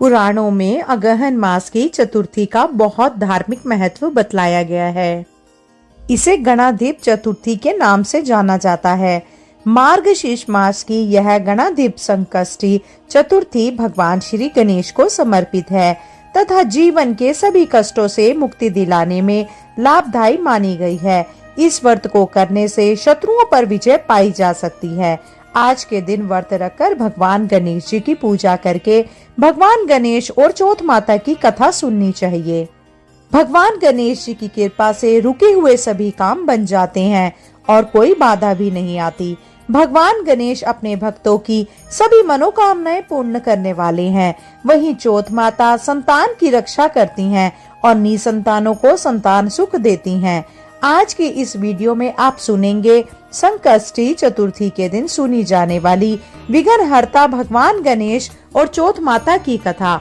पुराणों में अगहन मास की चतुर्थी का बहुत धार्मिक महत्व बतलाया गया है। इसे गणाधिप चतुर्थी के नाम से जाना जाता है। मार्गशीर्ष मास की यह गणाधिप संकष्टी चतुर्थी भगवान श्री गणेश को समर्पित है तथा जीवन के सभी कष्टों से मुक्ति दिलाने में लाभदायी मानी गई है। इस व्रत को करने से शत्रुओं पर विजय पाई जा सकती है। आज के दिन व्रत रखकर भगवान गणेश जी की पूजा करके भगवान गणेश और चौथ माता की कथा सुननी चाहिए। भगवान गणेश जी की कृपा से रुके हुए सभी काम बन जाते हैं और कोई बाधा भी नहीं आती। भगवान गणेश अपने भक्तों की सभी मनोकामनाएं पूर्ण करने वाले हैं। वहीं चौथ माता संतान की रक्षा करती हैं और निसंतानों को संतान सुख देती हैं। आज की इस वीडियो में आप सुनेंगे संकष्टी चतुर्थी के दिन सुनी जाने वाली विघ्नहर्ता भगवान गणेश और चौथ माता की कथा।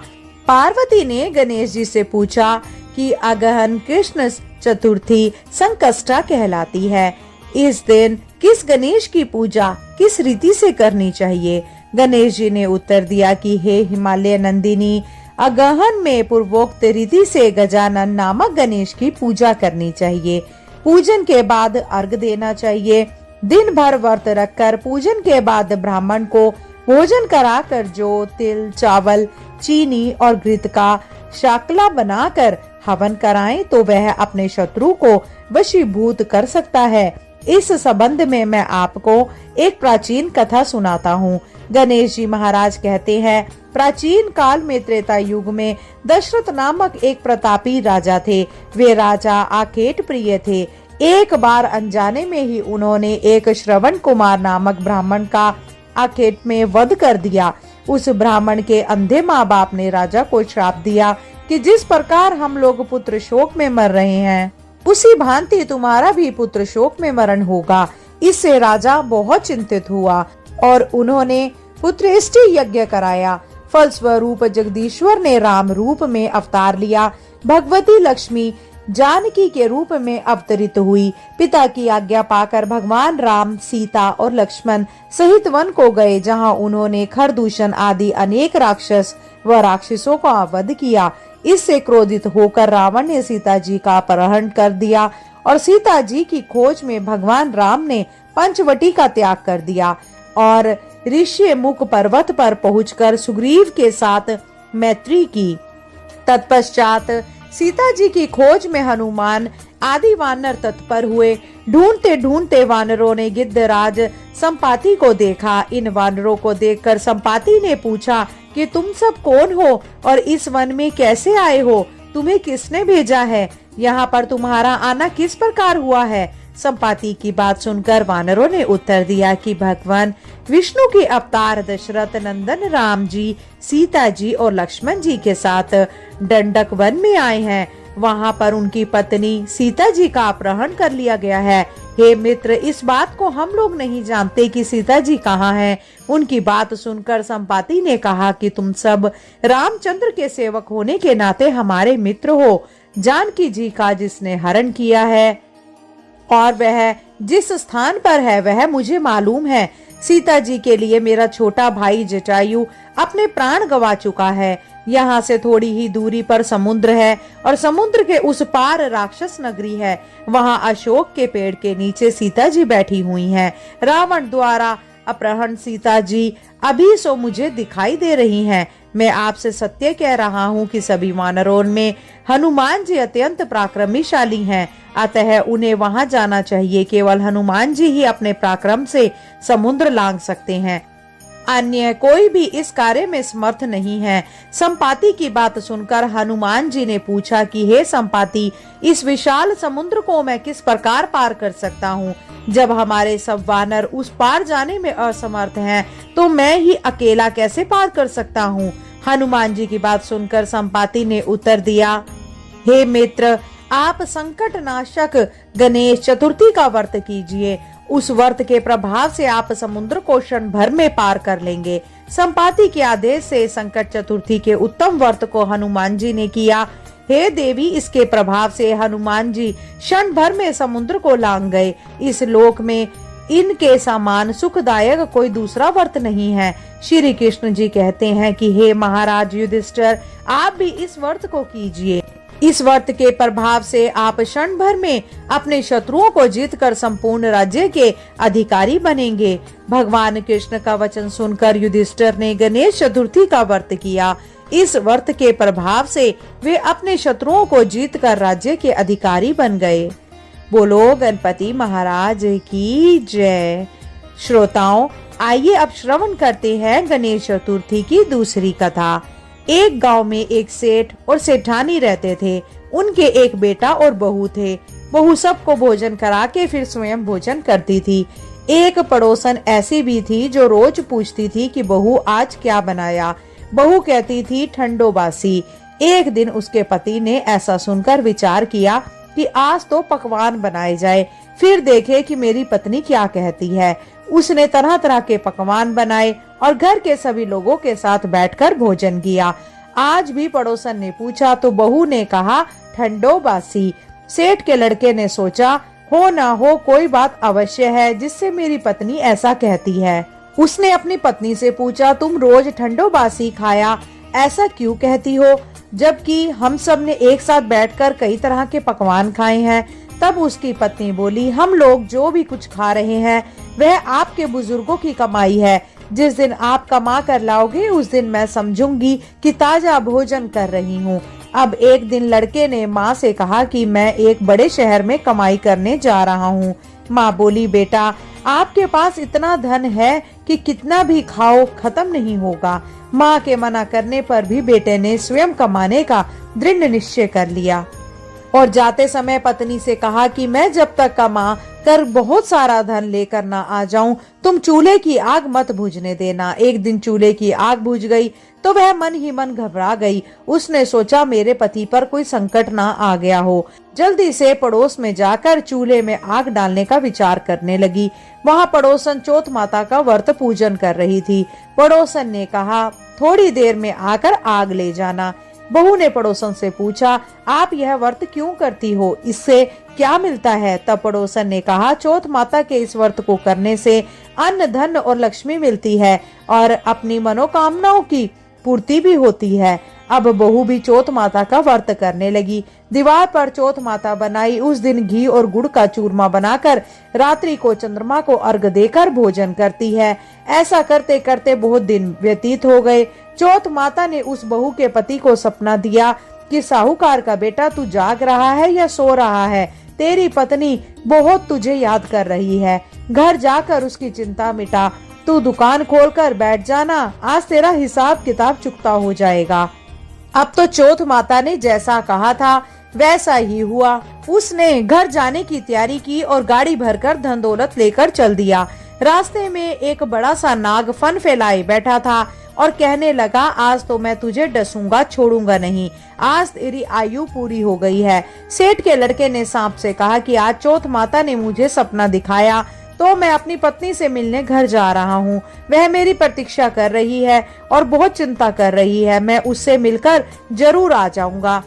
पार्वती ने गणेश जी से पूछा कि अगहन कृष्ण चतुर्थी संकष्टा कहलाती है। इस दिन किस गणेश की पूजा किस रीति से करनी चाहिए? गणेश जी ने उत्तर दिया कि हे हिमालय नंदिनी, अगहन में पूर्वोक्त रीति से गजानन नामक गणेश की पूजा करनी चाहिए। पूजन के बाद अर्घ देना चाहिए। दिन भर व्रत रखकर पूजन के बाद ब्राह्मण को भोजन कराकर जो तिल, चावल, चीनी और घृत का शाकला बनाकर हवन कराएं तो वह अपने शत्रु को वशीभूत कर सकता है। इस संबंध में मैं आपको एक प्राचीन कथा सुनाता हूँ। गणेश जी महाराज कहते हैं, प्राचीन काल में त्रेता युग में दशरथ नामक एक प्रतापी राजा थे। वे राजा आखेट प्रिय थे। एक बार अनजाने में ही उन्होंने एक श्रवण कुमार नामक ब्राह्मण का आखेट में वध कर दिया। उस ब्राह्मण के अंधे माँ बाप ने राजा को श्राप दिया कि जिस प्रकार हम लोग पुत्र शोक में मर रहे हैं उसी भांति तुम्हारा भी पुत्र शोक में मरण होगा। इससे राजा बहुत चिंतित हुआ और उन्होंने पुत्रेष्टि यज्ञ कराया। फलस्वरूप जगदीश्वर ने राम रूप में अवतार लिया। भगवती लक्ष्मी जानकी के रूप में अवतरित हुई। पिता की आज्ञा पाकर भगवान राम, सीता और लक्ष्मण सहित वन को गए, जहां उन्होंने खरदूषण आदि अनेक राक्षस व राक्षसों का वध किया। इससे क्रोधित होकर रावण ने सीता जी का अपहरण कर दिया और सीता जी की खोज में भगवान राम ने पंचवटी का त्याग कर दिया और ऋष्यमुख पर्वत पर पहुंचकर सुग्रीव के साथ मैत्री की। तत्पश्चात सीता जी की खोज में हनुमान आदि वानर तत्पर हुए। ढूंढते ढूंढते वानरों ने गिद्धराज संपाति को देखा। इन वानरों को देखकर संपाति ने पूछा कि तुम सब कौन हो और इस वन में कैसे आए हो? तुम्हें किसने भेजा है? यहाँ पर तुम्हारा आना किस प्रकार हुआ है? संपाति की बात सुनकर वानरों ने उत्तर दिया कि भगवान विष्णु के अवतार दशरथ नंदन राम जी, सीता जी और लक्ष्मण जी के साथ दंडक वन में आए हैं। वहाँ पर उनकी पत्नी सीता जी का अपहरण कर लिया गया है। हे मित्र, इस बात को हम लोग नहीं जानते कि सीता जी कहाँ हैं। उनकी बात सुनकर संपाति ने कहा कि तुम सब रामचंद्र के सेवक होने के नाते हमारे मित्र हो। जानकी जी का जिसने हरण किया है और वह जिस स्थान पर है वह मुझे मालूम है। सीता जी के लिए मेरा छोटा भाई जटायु अपने प्राण गंवा चुका है। यहाँ से थोड़ी ही दूरी पर समुद्र है और समुद्र के उस पार राक्षस नगरी है। वहाँ अशोक के पेड़ के नीचे सीता जी बैठी हुई हैं। रावण द्वारा अपहरण सीता जी अभी सो मुझे दिखाई दे रही हैं। मैं आपसे सत्य कह रहा हूँ कि सभी वानरों में हनुमान जी अत्यंत पराक्रमशाली हैं, अतः उन्हें वहां जाना चाहिए। केवल हनुमान जी ही अपने पराक्रम से समुद्र लांघ सकते हैं, अन्य कोई भी इस कार्य में समर्थ नहीं है। संपाति की बात सुनकर हनुमान जी ने पूछा कि हे संपाति, इस विशाल समुद्र को मैं किस प्रकार पार कर सकता हूँ? जब हमारे सब वानर उस पार जाने में असमर्थ हैं, तो मैं ही अकेला कैसे पार कर सकता हूँ? हनुमान जी की बात सुनकर संपाति ने उत्तर दिया, हे मित्र, आप संकट नाशक गणेश चतुर्थी का व्रत कीजिए। उस व्रत के प्रभाव से आप समुद्र को क्षण भर में पार कर लेंगे। संपाति के आदेश से संकट चतुर्थी के उत्तम व्रत को हनुमान जी ने किया। हे देवी, इसके प्रभाव से हनुमान जी क्षण भर में समुद्र को लांघ गए। इस लोक में इनके समान सुखदायक कोई दूसरा व्रत नहीं है। श्री कृष्ण जी कहते हैं कि हे महाराज युधिष्ठिर, आप भी इस व्रत को कीजिए। इस व्रत के प्रभाव से आप क्षण भर में अपने शत्रुओं को जीतकर संपूर्ण राज्य के अधिकारी बनेंगे। भगवान कृष्ण का वचन सुनकर युधिष्ठिर ने गणेश चतुर्थी का व्रत किया। इस व्रत के प्रभाव से वे अपने शत्रुओं को जीतकर राज्य के अधिकारी बन गए। बोलो गणपति महाराज की जय। श्रोताओं, आइए अब श्रवण करते हैं गणेश चतुर्थी की दूसरी कथा। एक गांव में एक सेठ और सेठानी रहते थे। उनके एक बेटा और बहू थे। बहू सबको भोजन करा के फिर स्वयं भोजन करती थी। एक पड़ोसन ऐसी भी थी जो रोज पूछती थी कि बहू आज क्या बनाया। बहू कहती थी ठंडो बासी। एक दिन उसके पति ने ऐसा सुनकर विचार किया कि आज तो पकवान बनाए जाए, फिर देखे कि मेरी पत्नी क्या कहती है। उसने तरह तरह के पकवान बनाए और घर के सभी लोगों के साथ बैठकर भोजन किया। आज भी पड़ोसन ने पूछा तो बहू ने कहा ठंडो बासी। सेठ के लड़के ने सोचा हो ना हो कोई बात अवश्य है जिससे मेरी पत्नी ऐसा कहती है। उसने अपनी पत्नी से पूछा तुम रोज ठंडो बासी खाया ऐसा क्यों कहती हो, जबकि हम सब ने एक साथ बैठकर कई तरह के पकवान खाए हैं। तब उसकी पत्नी बोली हम लोग जो भी कुछ खा रहे हैं वह आपके बुजुर्गों की कमाई है। जिस दिन आप कमा कर लाओगे उस दिन मैं समझूंगी कि ताजा भोजन कर रही हूँ। अब एक दिन लड़के ने माँ से कहा कि मैं एक बड़े शहर में कमाई करने जा रहा हूँ। माँ बोली बेटा आपके पास इतना धन है कि कितना भी खाओ खत्म नहीं होगा। माँ के मना करने पर भी बेटे ने स्वयं कमाने का दृढ़ निश्चय कर लिया और जाते समय पत्नी से कहा कि मैं जब तक कमा कर बहुत सारा धन लेकर ना आ जाऊं तुम चूल्हे की आग मत बुझने देना। एक दिन चूल्हे की आग बुझ गई तो वह मन ही मन घबरा गई। उसने सोचा मेरे पति पर कोई संकट ना आ गया हो। जल्दी से पड़ोस में जाकर चूल्हे में आग डालने का विचार करने लगी। वहाँ पड़ोसन चौथ माता का व्रत पूजन कर रही थी। पड़ोसन ने कहा थोड़ी देर में आकर आग ले जाना। बहू ने पड़ोसन से पूछा आप यह व्रत क्यों करती हो, इससे क्या मिलता है। तब पड़ोसन ने कहा चौथ माता के इस व्रत को करने से अन्न धन और लक्ष्मी मिलती है और अपनी मनोकामनाओं की पूर्ति भी होती है। अब बहू भी चौथ माता का व्रत करने लगी। दीवार पर चौथ माता बनाई। उस दिन घी और गुड़ का चूरमा बनाकर रात्रि को चंद्रमा को अर्घ देकर भोजन करती है। ऐसा करते करते बहुत दिन व्यतीत हो गए। चौथ माता ने उस बहू के पति को सपना दिया कि साहूकार का बेटा तू जाग रहा है या सो रहा है, तेरी पत्नी बहुत तुझे याद कर रही है। घर जाकर उसकी चिंता मिटा, तू दुकान खोलकर बैठ जाना, आज तेरा हिसाब किताब चुकता हो जाएगा। अब तो चौथ माता ने जैसा कहा था वैसा ही हुआ। उसने घर जाने की तैयारी की और गाड़ी भरकर धन दौलत लेकर चल दिया। रास्ते में एक बड़ा सा नाग फन फैलाए बैठा था और कहने लगा आज तो मैं तुझे डसूंगा, छोड़ूंगा नहीं, आज तेरी आयु पूरी हो गई है। सेठ के लड़के ने सांप से कहा कि आज चौथ माता ने मुझे सपना दिखाया तो मैं अपनी पत्नी से मिलने घर जा रहा हूँ। वह मेरी प्रतीक्षा कर रही है और बहुत चिंता कर रही है। मैं उससे मिलकर जरूर आ जाऊंगा,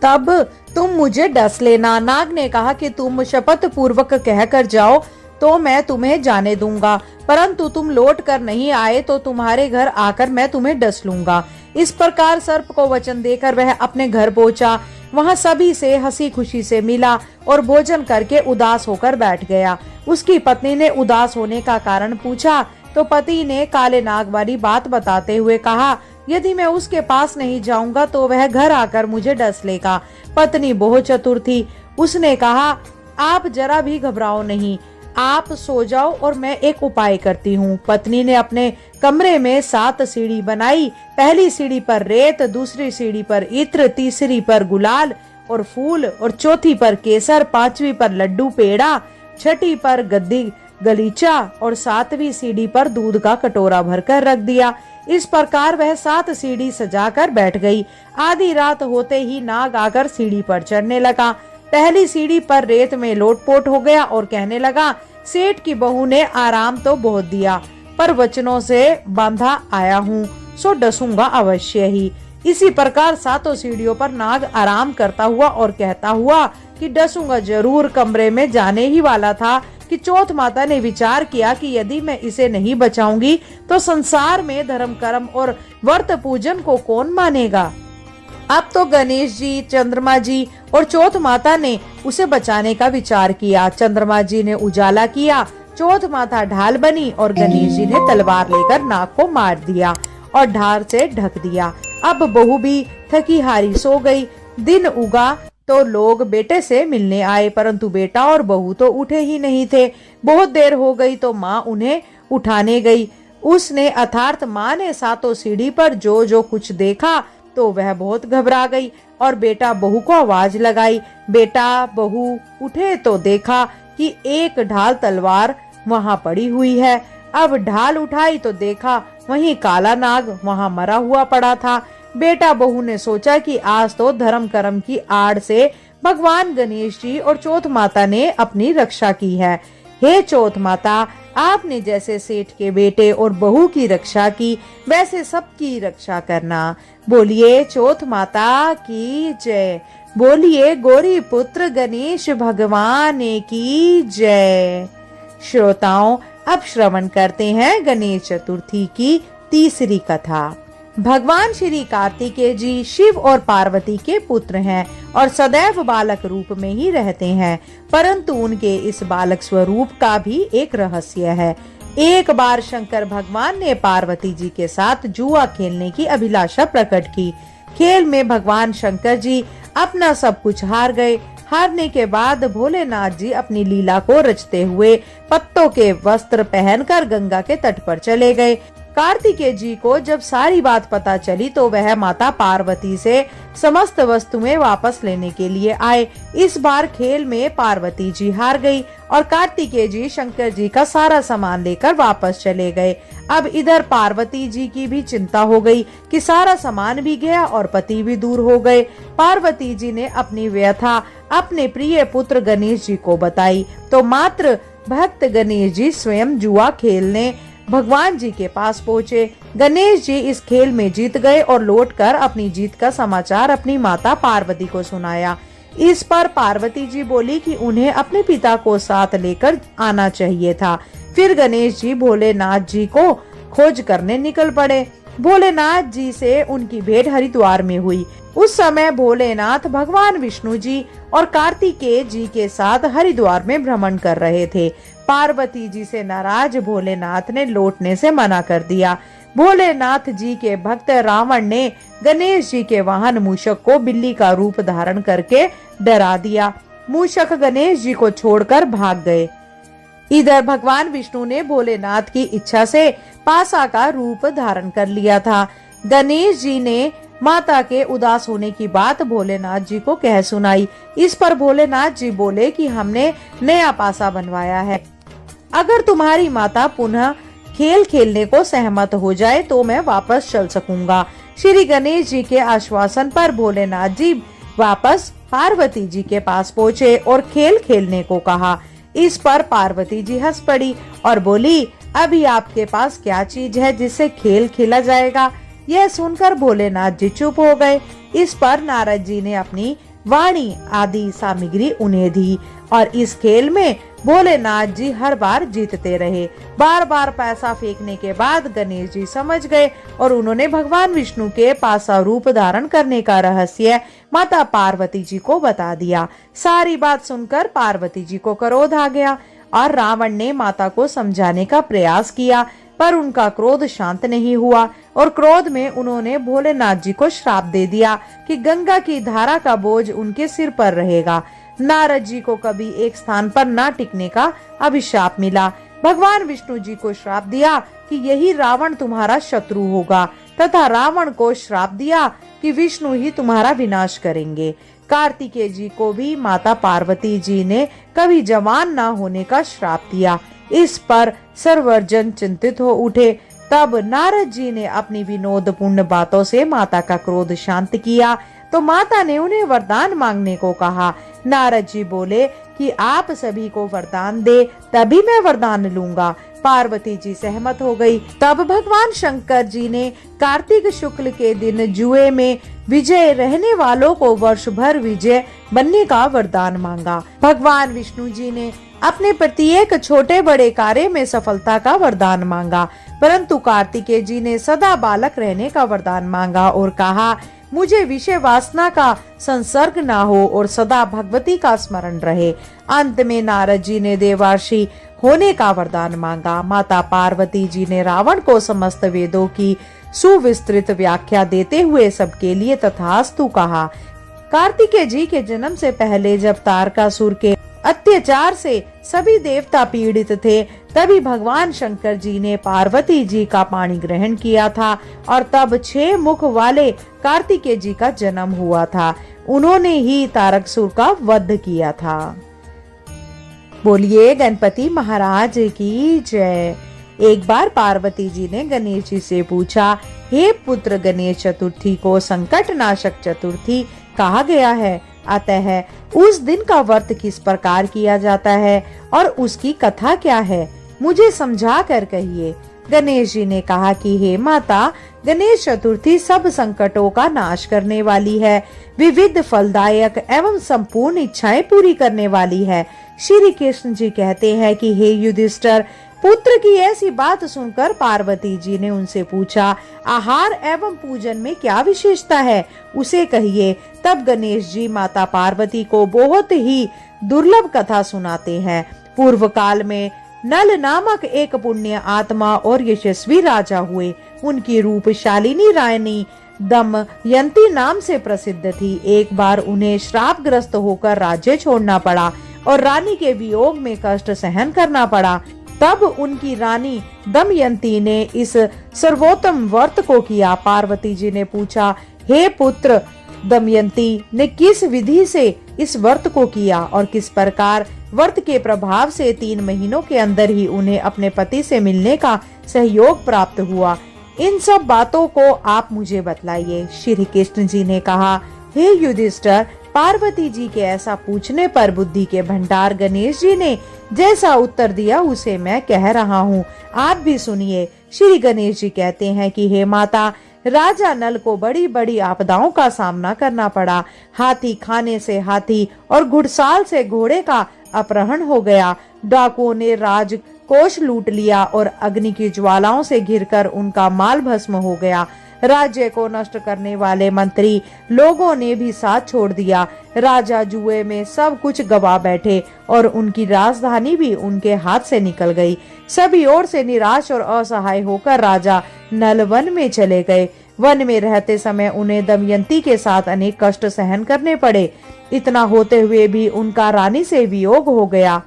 तब तुम मुझे डस लेना। नाग ने कहा कि तुम शपथ पूर्वक कहकर जाओ तो मैं तुम्हें जाने दूंगा, परंतु तुम लौट कर नहीं आए तो तुम्हारे घर आकर मैं तुम्हें डस लूंगा। इस प्रकार सर्प को वचन देकर वह अपने घर पहुंचा। वहां सभी से हंसी खुशी से मिला और भोजन करके उदास होकर बैठ गया। उसकी पत्नी ने उदास होने का कारण पूछा तो पति ने काले नाग वाली बात बताते हुए कहा यदि मैं उसके पास नहीं जाऊंगा तो वह घर आकर मुझे डस लेगा। पत्नी बहुत चतुर थी। उसने कहा आप जरा भी घबराओ नहीं, आप सो जाओ और मैं एक उपाय करती हूँ। पत्नी ने अपने कमरे में 7 सीढ़ी बनाई। पहली सीढ़ी पर रेत, दूसरी सीढ़ी पर इत्र, तीसरी पर गुलाल और फूल और चौथी पर केसर, 5वीं पर लड्डू पेड़ा, 6ठी पर गद्दी गलीचा और 7वीं सीढ़ी पर दूध का कटोरा भरकर रख दिया। इस प्रकार वह 7 सीढ़ी सजाकर बैठ गई। आधी रात होते ही नाग आकर सीढ़ी पर चढ़ने लगा। पहली सीढ़ी पर रेत में लोटपोट हो गया और कहने लगा सेठ की बहू ने आराम तो बहुत दिया, पर वचनों से बांधा आया हूँ, सो डसूंगा अवश्य ही। इसी प्रकार 7 सीढ़ियों पर नाग आराम करता हुआ और कहता हुआ कि डसूंगा जरूर। कमरे में जाने ही वाला था कि चौथ माता ने विचार किया कि यदि मैं इसे नहीं बचाऊंगी तो संसार में धर्म कर्म और व्रत पूजन को कौन मानेगा। अब तो गणेश जी, चंद्रमा जी और चौथ माता ने उसे बचाने का विचार किया। चंद्रमा जी ने उजाला किया, चौथ माता ढाल बनी और गणेश जी ने तलवार लेकर नाग को मार दिया और ढाल से ढक दिया। अब बहू भी थकी हारी सो गई। दिन उगा तो लोग बेटे से मिलने आए, परंतु बेटा और बहू तो उठे ही नहीं थे। बहुत देर हो गई तो माँ उन्हें उठाने गई। उसने अर्थात माँ ने सातों सीढ़ी पर जो जो कुछ देखा तो वह बहुत घबरा गई और बेटा बहू को आवाज लगाई। बेटा बहू उठे तो देखा कि एक ढाल तलवार वहां पड़ी हुई है। अब ढाल उठाई तो देखा वहीं काला नाग वहां मरा हुआ पड़ा था। बेटा बहू ने सोचा कि आज तो धर्म कर्म की आड़ से भगवान गणेश जी और चौथ माता ने अपनी रक्षा की है। हे चौथ माता, आपने जैसे सेठ के बेटे और बहू की रक्षा की वैसे सबकी रक्षा करना। बोलिए चौथ माता की जय। बोलिए गौरी पुत्र गणेश भगवान की जय। श्रोताओं, अब श्रवण करते हैं गणेश चतुर्थी की तीसरी कथा। भगवान श्री कार्तिकेय जी शिव और पार्वती के पुत्र हैं और सदैव बालक रूप में ही रहते हैं, परंतु उनके इस बालक स्वरूप का भी एक रहस्य है। एक बार शंकर भगवान ने पार्वती जी के साथ जुआ खेलने की अभिलाषा प्रकट की। खेल में भगवान शंकर जी अपना सब कुछ हार गए। हारने के बाद भोलेनाथ जी अपनी लीला को रचते हुए पत्तों के वस्त्र पहनकर गंगा के तट पर चले गए। कार्तिकेय जी को जब सारी बात पता चली तो वह माता पार्वती से समस्त वस्तुएं वापस लेने के लिए आए। इस बार खेल में पार्वती जी हार गई और कार्तिकेय जी शंकर जी का सारा सामान लेकर वापस चले गए। अब इधर पार्वती जी की भी चिंता हो गई कि सारा सामान भी गया और पति भी दूर हो गए। पार्वती जी ने अपनी व्यथा अपने प्रिय पुत्र गणेश जी को बताई तो मात्र भक्त गणेश जी स्वयं जुआ खेलने भगवान जी के पास पहुँचे। गणेश जी इस खेल में जीत गए और लौटकर अपनी जीत का समाचार अपनी माता पार्वती को सुनाया। इस पर पार्वती जी बोली कि उन्हें अपने पिता को साथ लेकर आना चाहिए था। फिर गणेश जी भोलेनाथ जी को खोज करने निकल पड़े। भोलेनाथ जी से उनकी भेंट हरिद्वार में हुई। उस समय भोलेनाथ भगवान विष्णु जी और कार्तिकेय जी के साथ हरिद्वार में भ्रमण कर रहे थे। पार्वती जी से नाराज भोलेनाथ ने लौटने से मना कर दिया। भोलेनाथ जी के भक्त रावण ने गणेश जी के वाहन मूषक को बिल्ली का रूप धारण करके डरा दिया। मूषक गणेश जी को छोड़कर भाग गए। इधर भगवान विष्णु ने भोलेनाथ की इच्छा से पासा का रूप धारण कर लिया था। गणेश जी ने माता के उदास होने की बात भोलेनाथ जी को कह सुनाई। इस पर भोलेनाथ जी बोले कि हमने नया पासा बनवाया है, अगर तुम्हारी माता पुनः खेल खेलने को सहमत हो जाए तो मैं वापस चल सकूंगा। श्री गणेश जी के आश्वासन पर भोलेनाथ जी वापस पार्वती जी के पास पहुँचे और खेल खेलने को कहा। इस पर पार्वती जी हंस पड़ी और बोली, अभी आपके पास क्या चीज है जिससे खेल खेला जाएगा। यह सुनकर भोलेनाथ जी चुप हो गए। इस पर नारद जी ने अपनी वाणी आदि सामग्री उन्हें दी और इस खेल में भोलेनाथ जी हर बार जीतते रहे। बार बार पैसा फेंकने के बाद गणेश जी समझ गए और उन्होंने भगवान विष्णु के पासा रूप धारण करने का रहस्य माता पार्वती जी को बता दिया। सारी बात सुनकर पार्वती जी को क्रोध आ गया और रावण ने माता को समझाने का प्रयास किया, पर उनका क्रोध शांत नहीं हुआ और क्रोध में उन्होंने भोलेनाथ जी को श्राप दे दिया कि गंगा की धारा का बोझ उनके सिर पर रहेगा। नारद जी को कभी एक स्थान पर न टिकने का अभिशाप मिला। भगवान विष्णु जी को श्राप दिया कि यही रावण तुम्हारा शत्रु होगा तथा रावण को श्राप दिया कि विष्णु ही तुम्हारा विनाश करेंगे। कार्तिकेय जी को भी माता पार्वती जी ने कभी जवान न होने का श्राप दिया। इस पर सर्वजन चिंतित हो उठे। तब नारद जी ने अपनी विनोदपूर्ण बातों से माता का क्रोध शांत किया तो माता ने उन्हें वरदान मांगने को कहा। नारद जी बोले कि आप सभी को वरदान दे तभी मैं वरदान लूंगा। पार्वती जी सहमत हो गई। तब भगवान शंकर जी ने कार्तिक शुक्ल के दिन जुए में विजय रहने वालों को वर्ष भर विजय बनने का वरदान मांगा। भगवान विष्णु जी ने अपने प्रत्येक छोटे बड़े कार्य में सफलता का वरदान मांगा, परंतु कार्तिकेय जी ने सदा बालक रहने का वरदान मांगा और कहा, मुझे विषय वासना का संसर्ग ना हो और सदा भगवती का स्मरण रहे। अंत में नारद जी ने देवर्षि होने का वरदान मांगा। माता पार्वती जी ने रावण को समस्त वेदों की सुविस्तृत व्याख्या देते हुए सबके लिए तथास्तु कहा। कार्तिकेय जी के जन्म से पहले जब तारकासुर के अत्याचार से सभी देवता पीड़ित थे, तभी भगवान शंकर जी ने पार्वती जी का पाणी ग्रहण किया था और तब 6 मुख वाले कार्तिकेय जी का जन्म हुआ था। उन्होंने ही तारकासुर का वध किया था। बोलिए गणपति महाराज की जय। एक बार पार्वती जी ने गणेश जी से पूछा, हे पुत्र, गणेश चतुर्थी को संकट नाशक चतुर्थी कहा गया है, अतः उस दिन का व्रत किस प्रकार किया जाता है और उसकी कथा क्या है, मुझे समझा कर कहिए। गणेश जी ने कहा कि हे माता, गणेश चतुर्थी सब संकटों का नाश करने वाली है, विविध फलदायक एवं संपूर्ण इच्छाएं पूरी करने वाली है। श्री कृष्ण जी कहते हैं कि हे युधिष्ठिर, पुत्र की ऐसी बात सुनकर पार्वती जी ने उनसे पूछा, आहार एवं पूजन में क्या विशेषता है, उसे कहिए। तब गणेश जी माता पार्वती को बहुत ही दुर्लभ कथा सुनाते हैं। पूर्व काल में नल नामक एक पुण्य आत्मा और यशस्वी राजा हुए। उनकी रूपशालिनी रानी दमयंती नाम से प्रसिद्ध थी। एक बार उन्हें श्रापग्रस्त होकर राज्य छोड़ना पड़ा और रानी के वियोग में कष्ट सहन करना पड़ा। तब उनकी रानी दमयंती ने इस सर्वोत्तम व्रत को किया। पार्वती जी ने पूछा, हे पुत्र, दमयंती ने किस विधि से इस व्रत को किया और किस प्रकार व्रत के प्रभाव से 3 महीनों के अंदर ही उन्हें अपने पति से मिलने का सहयोग प्राप्त हुआ, इन सब बातों को आप मुझे बतलाइए। श्री कृष्ण जी ने कहा, हे युधिष्ठिर, पार्वती जी के ऐसा पूछने पर बुद्धि के भंडार गणेश जी ने जैसा उत्तर दिया उसे मैं कह रहा हूँ, आप भी सुनिए। श्री गणेश जी कहते हैं कि हे माता, राजा नल को बड़ी बड़ी आपदाओं का सामना करना पड़ा। हाथी खाने से हाथी और घुड़साल से घोड़े का अपहरण हो गया। डाकुओं ने राजकोष लूट लिया और अग्नि की ज्वालाओं से घिरकर उनका माल भस्म हो गया। राज्य को नष्ट करने वाले मंत्री लोगों ने भी साथ छोड़ दिया। राजा जुए में सब कुछ गवा बैठे और उनकी राजधानी भी उनके हाथ से निकल गई। सभी ओर से निराश और असहाय होकर राजा नल वन में चले गए। वन में रहते समय उन्हें दमयंती के साथ अनेक कष्ट सहन करने पड़े। इतना होते हुए भी उनका रानी से वियोग हो गया।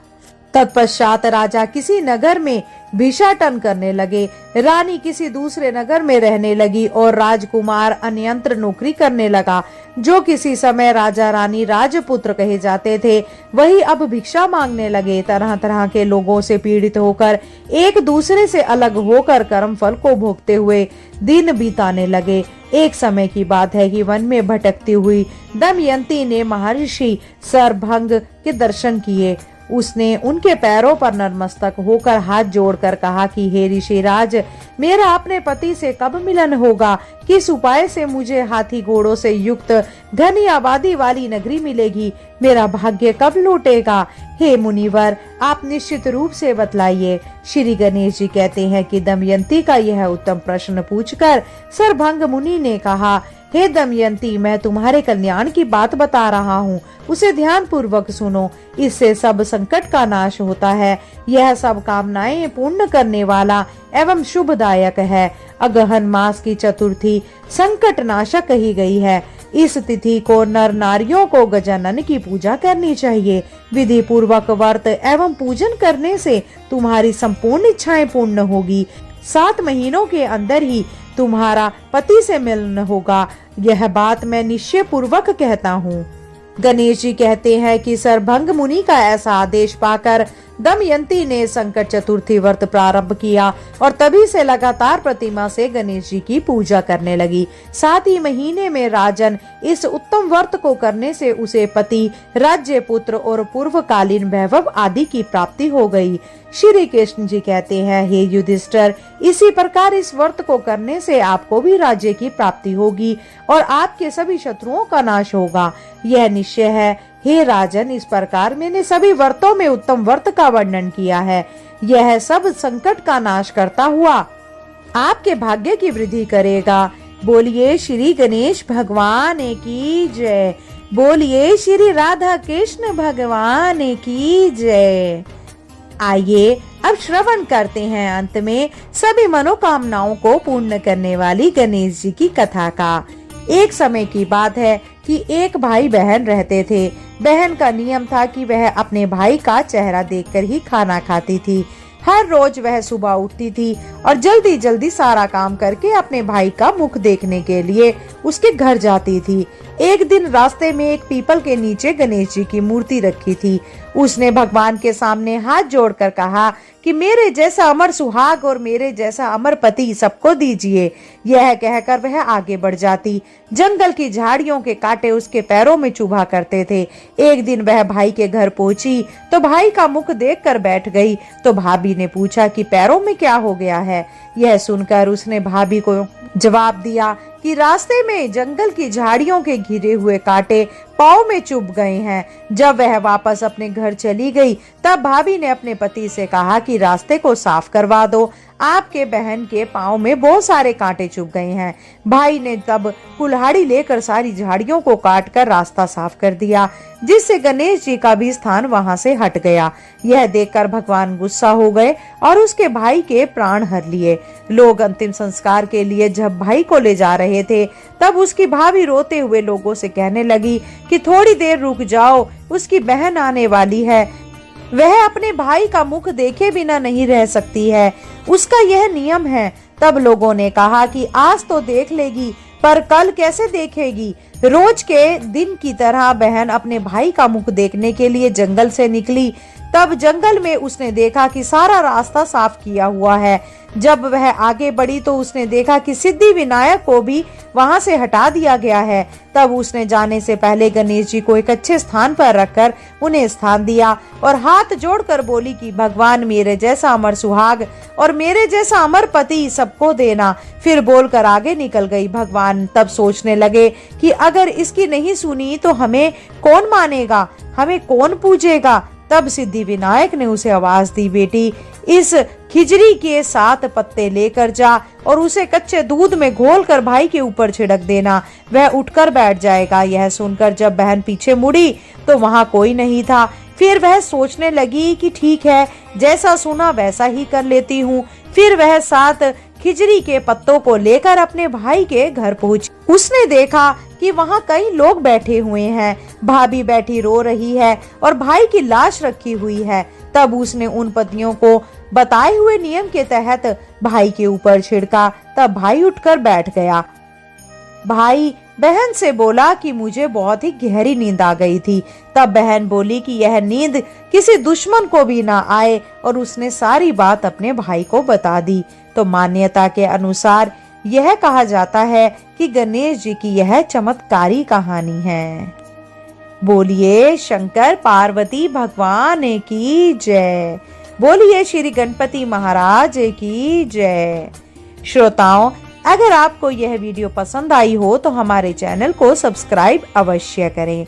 तत्पश्चात राजा किसी नगर में भिक्षाटन करने लगे, रानी किसी दूसरे नगर में रहने लगी और राजकुमार अन्यंत्र नौकरी करने लगा। जो किसी समय राजा रानी राजपुत्र कहे जाते थे, वही अब भिक्षा मांगने लगे। तरह तरह के लोगों से पीड़ित होकर, एक दूसरे से अलग होकर कर्म फल को भोगते हुए दिन बिताने लगे। एक समय की बात है कि वन में भटकती हुई दमयंती ने महर्षि सरभंग के दर्शन किए। उसने उनके पैरों पर नतमस्तक होकर हाथ जोड़कर कहा कि हे ऋषिराज, मेरा अपने पति से कब मिलन होगा? किस उपाय से मुझे हाथी घोड़ों से युक्त घनी आबादी वाली नगरी मिलेगी? मेरा भाग्य कब लौटेगा? हे मुनिवर, आप निश्चित रूप से बतलाइए। श्री गणेश जी कहते हैं कि दमयंती का यह उत्तम प्रश्न पूछकर सरभंग मुनि ने कहा, हे दमयंती, मैं तुम्हारे कल्याण की बात बता रहा हूँ, उसे ध्यान पूर्वक सुनो। इससे सब संकट का नाश होता है। यह सब कामनाएं पूर्ण करने वाला एवं शुभदायक है। अगहन मास की चतुर्थी संकट नाशक कही गई है। इस तिथि को नर नारियों को गजानन की पूजा करनी चाहिए। विधि पूर्वक व्रत एवं पूजन करने से तुम्हारी संपूर्ण इच्छाएं पूर्ण होगी। 7 महीनों के अंदर ही तुम्हारा पति से मिलन होगा। यह बात मैं निश्चय पूर्वक कहता हूँ। गणेश जी कहते हैं कि सरभंग मुनि का ऐसा आदेश पाकर दमयंती ने संकट चतुर्थी व्रत प्रारंभ किया और तभी से लगातार प्रतिमा से गणेश जी की पूजा करने लगी। 7 ही महीने में राजन इस उत्तम व्रत को करने से उसे पति, राज्य, पुत्र और पूर्वकालीन वैभव आदि की प्राप्ति हो गई। श्री कृष्ण जी कहते हैं, हे युधिष्ठिर, इसी प्रकार इस व्रत को करने से आपको भी राज्य की प्राप्ति होगी और आपके सभी शत्रुओं का नाश होगा। यह निश्चय है हे राजन, इस प्रकार मैंने सभी व्रतों में उत्तम व्रत का वर्णन किया है। यह सब संकट का नाश करता हुआ आपके भाग्य की वृद्धि करेगा। बोलिए श्री गणेश भगवान की जय। बोलिए श्री राधा कृष्ण भगवान की जय। आइए अब श्रवण करते हैं अंत में सभी मनोकामनाओं को पूर्ण करने वाली गणेश जी की कथा का। एक समय की बात है कि एक भाई बहन रहते थे। बहन का नियम था कि वह अपने भाई का चेहरा देखकर ही खाना खाती थी। हर रोज वह सुबह उठती थी और जल्दी जल्दी सारा काम करके अपने भाई का मुख देखने के लिए उसके घर जाती थी। एक दिन रास्ते में एक पीपल के नीचे गणेश जी की मूर्ति रखी थी। उसने भगवान के सामने हाथ जोड़कर कहा कि मेरे जैसा अमर सुहाग और मेरे जैसा अमर पति सबको दीजिए। यह कहकर वह आगे बढ़ जाती। जंगल की झाड़ियों के कांटे उसके पैरों में चुभा करते थे। एक दिन वह भाई के घर पहुंची तो भाई का मुख देखकर बैठ गई। तो भाभी ने पूछा कि पैरों में क्या हो गया है। यह सुनकर उसने भाभी को जवाब दिया कि रास्ते में जंगल की झाड़ियों के घिरे हुए कांटे पाँव में चुभ गए हैं। जब वह वापस अपने घर चली गई तब भाभी ने अपने पति से कहा कि रास्ते को साफ करवा दो, आपके बहन के पाँव में बहुत सारे कांटे चुभ गए हैं। भाई ने तब कुल्हाड़ी लेकर सारी झाड़ियों को काटकर रास्ता साफ कर दिया, जिससे गणेश जी का भी स्थान वहां से हट गया। यह देखकर भगवान गुस्सा हो गए और उसके भाई के प्राण हर लिए। लोग अंतिम संस्कार के लिए जब भाई को ले जा रहे थे तब उसकी भाभी रोते हुए लोगों से कहने लगी कि थोड़ी देर रुक जाओ, उसकी बहन आने वाली है। वह अपने भाई का मुख देखे बिना नहीं रह सकती है, उसका यह नियम है। तब लोगों ने कहा कि आज तो देख लेगी पर कल कैसे देखेगी। रोज के दिन की तरह बहन अपने भाई का मुख देखने के लिए जंगल से निकली। तब जंगल में उसने देखा कि सारा रास्ता साफ किया हुआ है। जब वह आगे बढ़ी तो उसने देखा कि सिद्धि विनायक को भी वहां से हटा दिया गया है। तब उसने जाने से पहले गणेश जी को एक अच्छे स्थान पर रखकर उन्हें स्थान दिया और हाथ जोड़कर बोली कि भगवान मेरे जैसा अमर सुहाग और मेरे जैसा अमर पति सबको देना। फिर बोलकर आगे निकल गई। भगवान तब सोचने लगे कि अगर इसकी नहीं सुनी तो हमें कौन मानेगा, हमें कौन पूजेगा। तब सिद्धि विनायक ने उसे आवाज दी, बेटी इस खिजड़ी के 7 पत्ते लेकर जा और उसे कच्चे दूध में घोलकर भाई के ऊपर छिड़क देना, वह उठकर बैठ जाएगा। यह सुनकर जब बहन पीछे मुड़ी तो वहां कोई नहीं था। फिर वह सोचने लगी कि ठीक है, जैसा सुना वैसा ही कर लेती हूँ। फिर वह 7 खिजड़ी के पत्तों को लेकर अपने भाई के घर पहुंची। उसने देखा कि वहां कई लोग बैठे हुए हैं। भाभी बैठी रो रही है और भाई की लाश रखी हुई है। तब उसने उन पत्तियों को बताए हुए नियम के तहत भाई के ऊपर छिड़का। तब भाई उठकर बैठ गया। भाई बहन से बोला कि मुझे बहुत ही गहरी नींद आ गई थी। तब बहन बोली कि यह नींद किसी दुश्मन को भी ना आए और उसने सारी बात अपने भाई को बता दी। तो मान्यता के अनुसार यह कहा जाता है कि गणेश जी की यह चमत्कारी कहानी है। बोलिए शंकर पार्वती भगवान की जय। बोलिए श्री गणपति महाराज की जय। श्रोताओं, अगर आपको यह वीडियो पसंद आई हो तो हमारे चैनल को सब्सक्राइब अवश्य करें।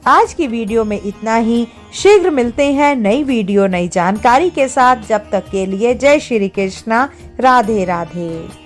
आज की वीडियो में इतना ही। शीघ्र मिलते हैं नई वीडियो नई जानकारी के साथ। जब तक के लिए जय श्री कृष्णा, राधे राधे।